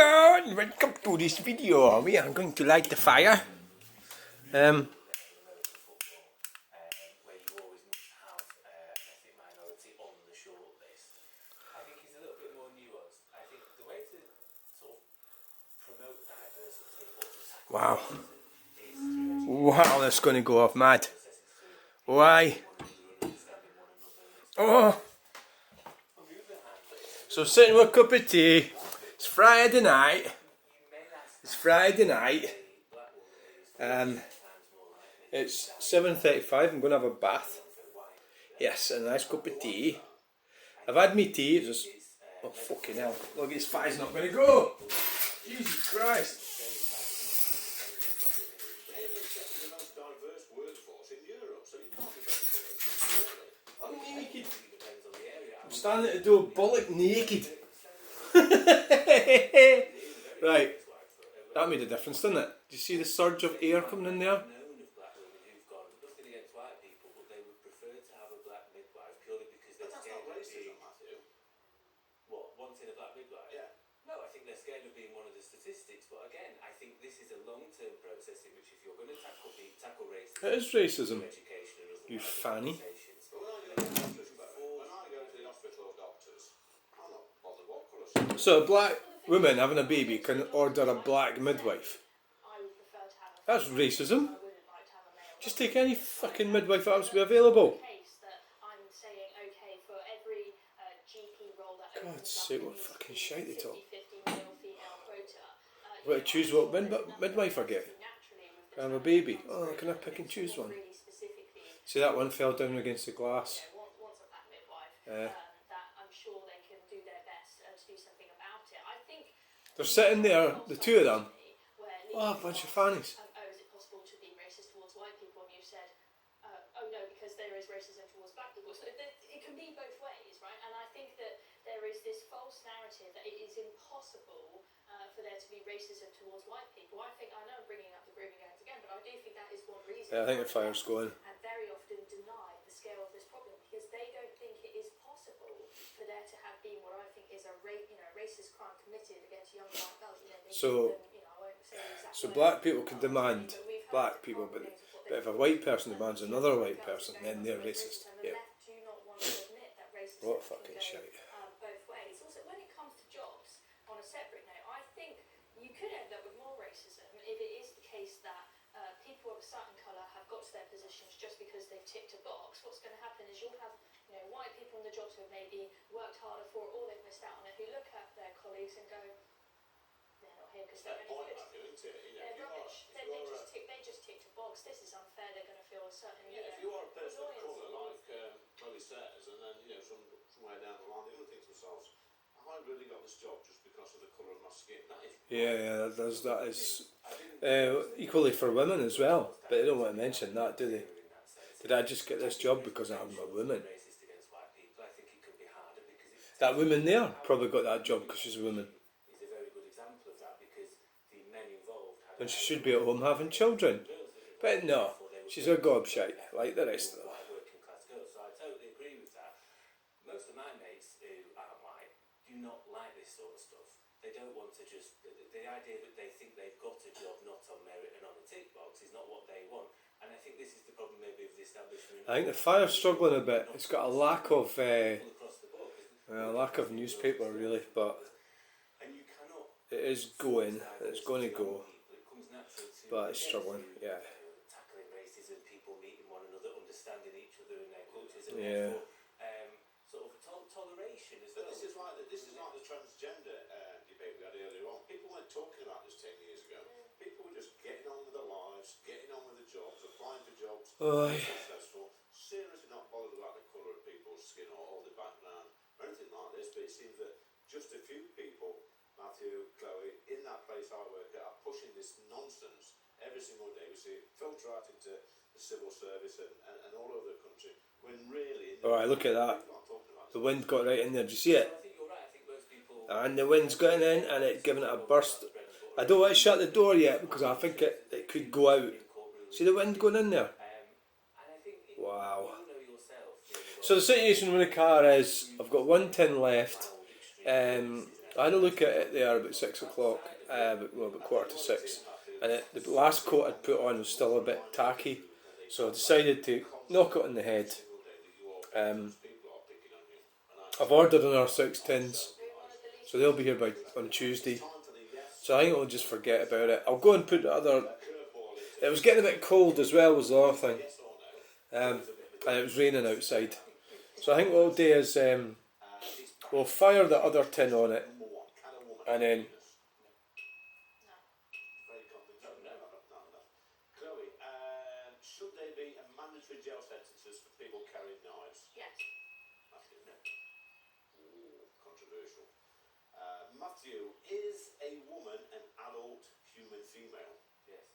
Hello and welcome to this video. We are going to light the fire. Wow. Wow, that's going to go off mad. Why? Oh. So sitting with a cup of tea. It's Friday night. It's 7:35. I'm going to have a bath. Yes, a nice cup of tea. I've had me tea. It's just, oh fucking hell! Look, his fire's not going to go. Jesus Christ! I'm naked. I'm standing to do a bollock naked. Right, that made a difference, didn't it? Do you see the surge of air coming in there? It is racism, you fanny. So a black woman having a baby can order a black midwife. That's racism. Just take any fucking midwife that happens to be available. God's sake, what fucking shite they talk. I've got to choose what midwife I get. I have a baby. Oh, can I pick and choose one? See, that one fell down against the glass. They're sitting there, the two of them. Oh, a bunch of fannies. It can be both ways, right? And I think that there is this false narrative that it is impossible for there to be racism towards white people. I know I'm bringing up the grooming gangs again, but I do think that is one reason. Yeah, I think the fire's going. And very often deny the scale of this problem because they don't think it is possible for there to have been what I think is a racist crime committed against young white girls. So black people can demand black people, but if a white person demands another white person, then they're racist. Yeah. What fucking shite. Both ways. Also, when it comes to jobs, on a separate note, I think you could end up with more racism if it is the case that people of a certain colour have got to their positions just because they've ticked a box. What's going to happen is you'll have white people in the jobs who have maybe worked harder for it or they've missed out on it, who look at their colleagues and go, they're not here because they're any good. They're rubbish. They just ticked a box. This is unfair. They're going to feel a certain. If you are a person of colour, like Chloe says, and then somewhere down the line they will think to themselves, have I really got this job just because of the colour of my skin? That is that is equally for women as well, but they don't want to mention that, do they? Did I just get this job because I'm a woman? That woman there probably got that job because she's a woman. And she should be at home having children. But no, she's a gobshite, like the rest of them. So I totally agree with that. Most of my mates who aren't white do not like this sort of stuff. They don't want to just, the idea that they think they've got a job not on merit and on a tick box is not what they want. And I think this is the problem maybe of the establishment. I think the fire's struggling a bit. It's got a lack of newspaper really, but it is going. It's going to go. But it's struggling, yeah. Tackling racism, people meeting one another, understanding each other and their cultures, and sort of toleration as well. This is like the transgender debate we had earlier on. People weren't talking about this 10 years ago. People were just getting on with their lives, getting on with the jobs, applying for jobs, successful, seriously not bothered about the colour of people's skin or their background or anything like this. But it seems that just a few people, Matthew, Chloe, in that place I work at, are pushing this nonsense every single day. We see it filter out into the civil service and all over the country, when really... Alright, look at that. The wind got right in there, did you see it? And the wind's getting in and it giving it a burst. I don't want to shut the door yet because I think it could go out. See the wind going in there? Wow. So the situation with the car is, I've got one tin left. I had a look at it there about 6 o'clock, about 1:15, and the last coat I'd put on was still a bit tacky, so I decided to knock it on the head. I've ordered another 6 tins, so they'll be here on Tuesday. So I think I'll just forget about it. I'll go and put the other. It was getting a bit cold as well, was the other thing, and it was raining outside. So I think what we'll do is we'll fire the other tin on it, and then. Chloe, should there be a mandatory jail sentences for people carrying knives? Yes. Matthew, no. Ooh, controversial. Matthew, is a woman an adult human female? Yes.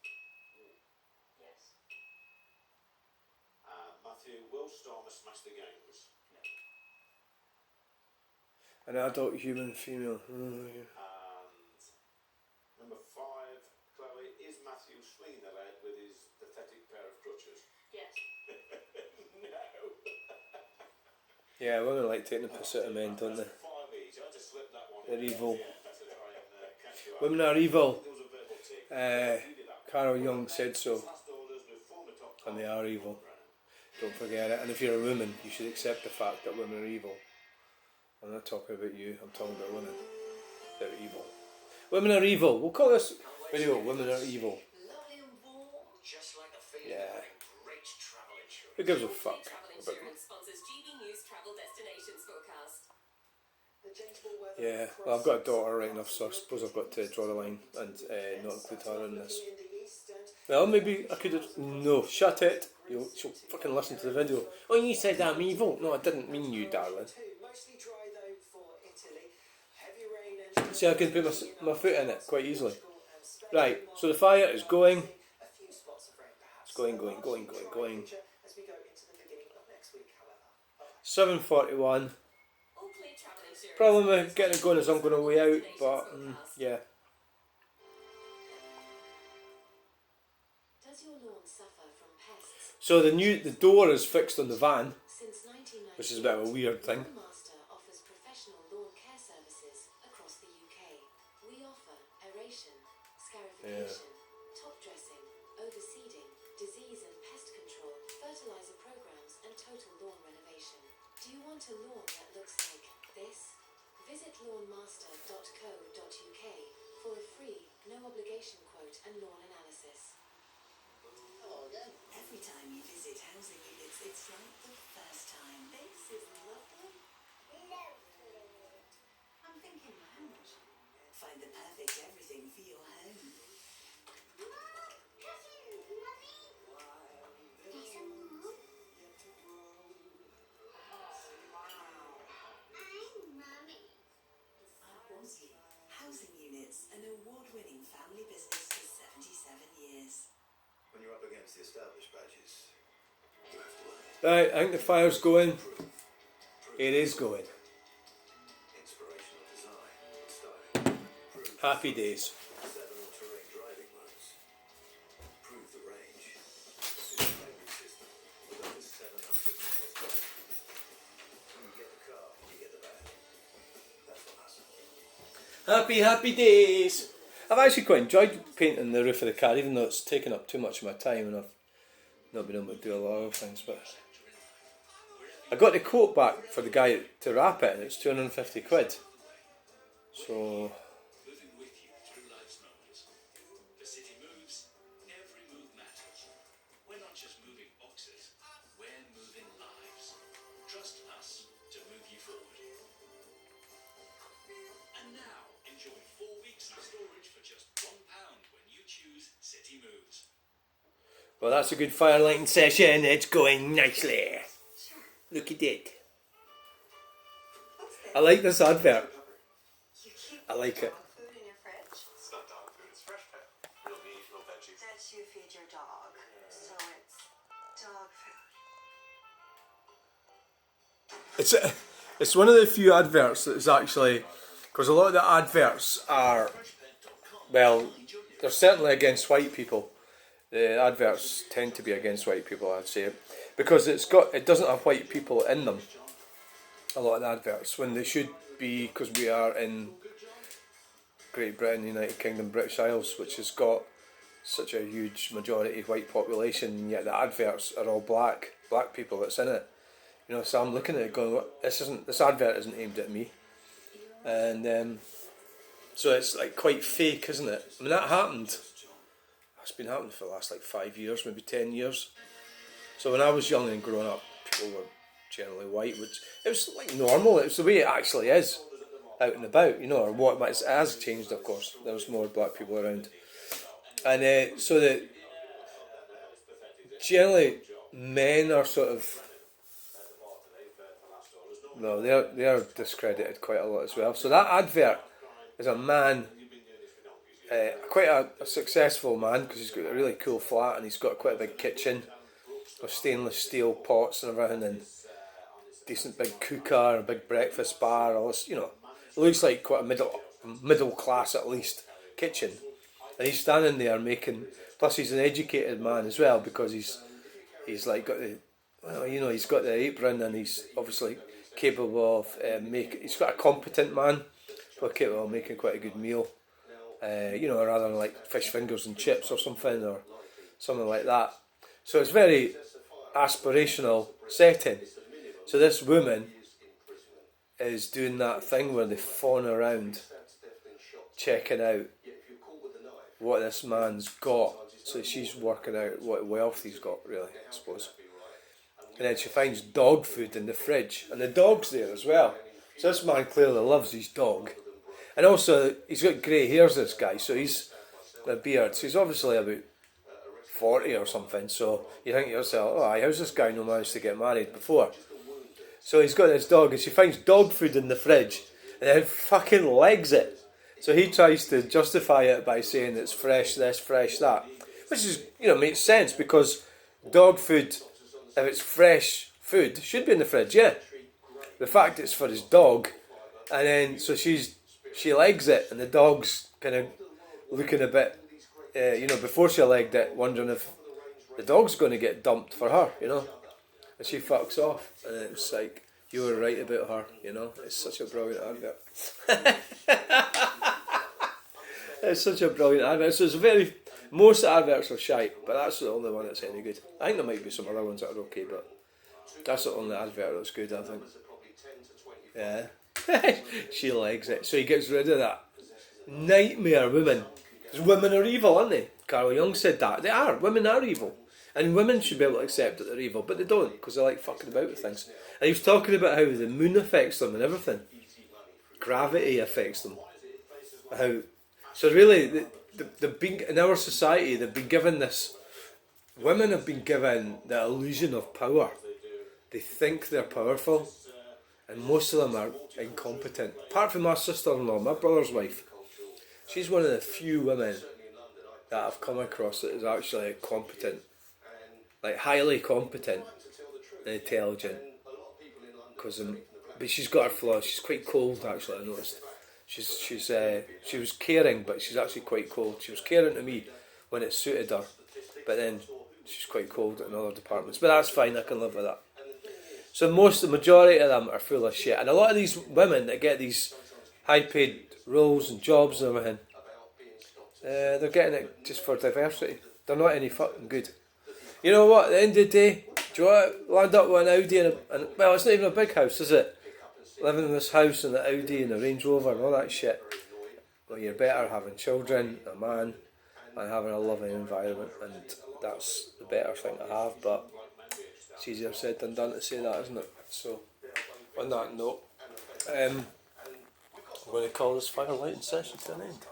Yes. Matthew, will Stormer smash the gangs? No. An adult human female. Oh, yeah. And number 5, Chloe, is Matthew swinging the lead with his pathetic pair of crutches? Yes. No. Yeah, women like taking the piss out of men, don't they? 5 each. I just slipped that one. They're evil. Yeah, that's to try and catch you out. Women are evil. There was a verbal tick. You did that. Carol Young said so, Last orders with former top and they are evil. Don't forget it. And if you're a woman, you should accept the fact that women are evil. I'm not talking about you, I'm talking about women. They're evil. Women are evil. We'll call this video Women Are Evil. Lovely and warm, just like the feeling Yeah. of great travel insurance. Who gives a fuck Travel about Insurance sponsors GB News Travel Destinations Forecast. Yeah, well, I've got a daughter right enough, so I suppose I've got to draw the line and not include her in this. Well, maybe I could have. No, shut it. She'll fucking listen to the video. Oh, you said I'm evil. No, I didn't mean you, darling. See, I can put my foot in it quite easily. Right, so the fire is going. It's going. 7:41. All clear travel insurance. Problem with getting it going is I'm going to way out, but yeah. Does your lawn suffer from pests? So the door is fixed on the van, Since 1990, which is a bit of a weird thing. Lawn Master offers professional lawn care services across the UK. We offer aeration, scarification, top dressing, overseeding, disease and pest control, fertilizer programs and total lawn renovation. Do you want a lawn that looks like this? Visit lawnmaster.co.uk for a free, no obligation quote and lawn analysis. Hello again. Every time you visit housing units, it's like the first time. This is lovely. I'm thinking lounge. Find the perfect everything for your home. I was you. Housing units, an award-winning family business for 77 years. When you're up against the established badges, you have to earn it. Right, I think the fire's going. It is going. Inspirational design, styling. Prove Happy days. 7 all-terrain driving modes. Prove the range. It's a hybrid system with over 700 miles back. When you get the car, you get the bag. That's on us. Happy days. I've actually quite enjoyed painting the roof of the car, even though it's taken up too much of my time and I've not been able to do a lot of things. But I got the quote back for the guy to wrap it, and it's 250 quid. So Moving with you through life's moments. The city moves, every move matters. We're not just moving boxes, we're moving lives. Trust us to move you forward. And now, enjoy 4 weeks of storage for just £1 when you choose City Moves. well, that's a good fire lighting session. It's going nicely. Look at it. I like this advert. You keep I like it. dog food in your fridge? It's not dog food, it's fresh pet. Real meat, real veggies. That you feed your dog. So it's dog food. It's one of the few adverts that is actually, because a lot of the adverts are, well, they're certainly against white people. The adverts tend to be against white people, I'd say, because it doesn't have white people in them. A lot of the adverts, when they should be, because we are in Great Britain, United Kingdom, British Isles, which has got such a huge majority white population, and yet the adverts are all black people that's in it. You know, so I'm looking at it going, this advert isn't aimed at me, and so it's like quite fake, isn't it? I mean, that happened. It's been happening for the last like 5 years, maybe 10 years. So when I was young and growing up, people were generally white, which it was like normal. It was the way it actually is out and about, you know, or what it has changed, of course. There's more black people around, and so that generally men are sort of, no, they're discredited quite a lot as well. So that advert is a man, quite a successful man, because he's got a really cool flat and he's got quite a big kitchen with stainless steel pots and everything, and decent big cooker, a big breakfast bar, all this, you know. It looks like quite a middle class at least kitchen, and he's standing there making. Plus, he's an educated man as well, because he's like got the, well, you know, he's got the apron, and he's obviously capable of making. He's got a competent man, but capable of making quite a good meal. You know, rather than like fish fingers and chips or something like that. So it's very aspirational setting. So this woman is doing that thing where they fawn around checking out what this man's got. So she's working out what wealth he's got, really, I suppose. And then she finds dog food in the fridge, and the dog's there as well. So this man clearly loves his dog. And also, he's got grey hairs, this guy, so he's a beard. So he's obviously about 40 or something. So you think to yourself, oh, how's this guy not managed to get married before? So he's got this dog, and she finds dog food in the fridge, and then fucking legs it. So he tries to justify it by saying it's fresh this, fresh that. Which is, you know, makes sense, because dog food, if it's fresh food, should be in the fridge, yeah. The fact it's for his dog, and then, so she legs it, and the dog's kind of looking a bit, you know, before she legged it, wondering if the dog's going to get dumped for her, you know. And she fucks off, and it's like, you were right about her, you know. It's such a brilliant advert. It's such a brilliant advert. So it's most adverts are shite, but that's the only one that's any good. I think there might be some other ones that are okay, but that's the only advert that's good, I think. Yeah. She legs it. So he gets rid of that nightmare women. Because women are evil, aren't they? Carl Jung said that. They are. Women are evil. And women should be able to accept that they're evil, but they don't, because they like fucking about with things. And he was talking about how the moon affects them and everything. Gravity affects them. So really, they've been, in our society, they've been given this. Women have been given the illusion of power. They think they're powerful, and most of them are incompetent. Apart from my sister-in-law, my brother's wife. She's one of the few women that I've come across that is actually competent. Like highly competent and intelligent. But she's got her flaws. She's quite cold, actually, I noticed. She was caring, but she's actually quite cold. She was caring to me when it suited her, but then she's quite cold in other departments. But that's fine, I can live with that. So the majority of them are full of shit. And a lot of these women that get these high-paid roles and jobs and everything, they're getting it just for diversity. They're not any fucking good. You know what, at the end of the day, do you want to land up with an Audi and well, it's not even a big house, is it? Living in this house and the Audi and the Range Rover and all that shit. Well, you're better having children, a man, and having a loving environment, and that's the better thing to have, but it's easier said than done to say that, isn't it? So, on that note, I'm going to call this fire lighting session to an end.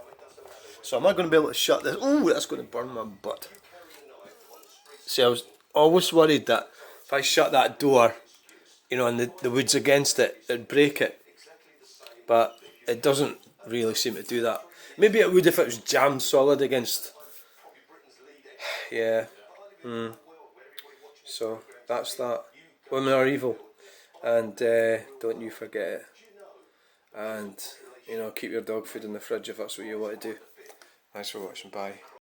So am I going to be able to shut this? Oh, that's going to burn my butt. See, I was always worried that if I shut that door, you know, and the wood's against it, it'd break it. But it doesn't really seem to do that. Maybe it would if it was jammed solid against. Yeah. So that's that. Women are evil, and don't you forget it. And you know, keep your dog food in the fridge if that's what you want to do. Thanks for watching. Bye.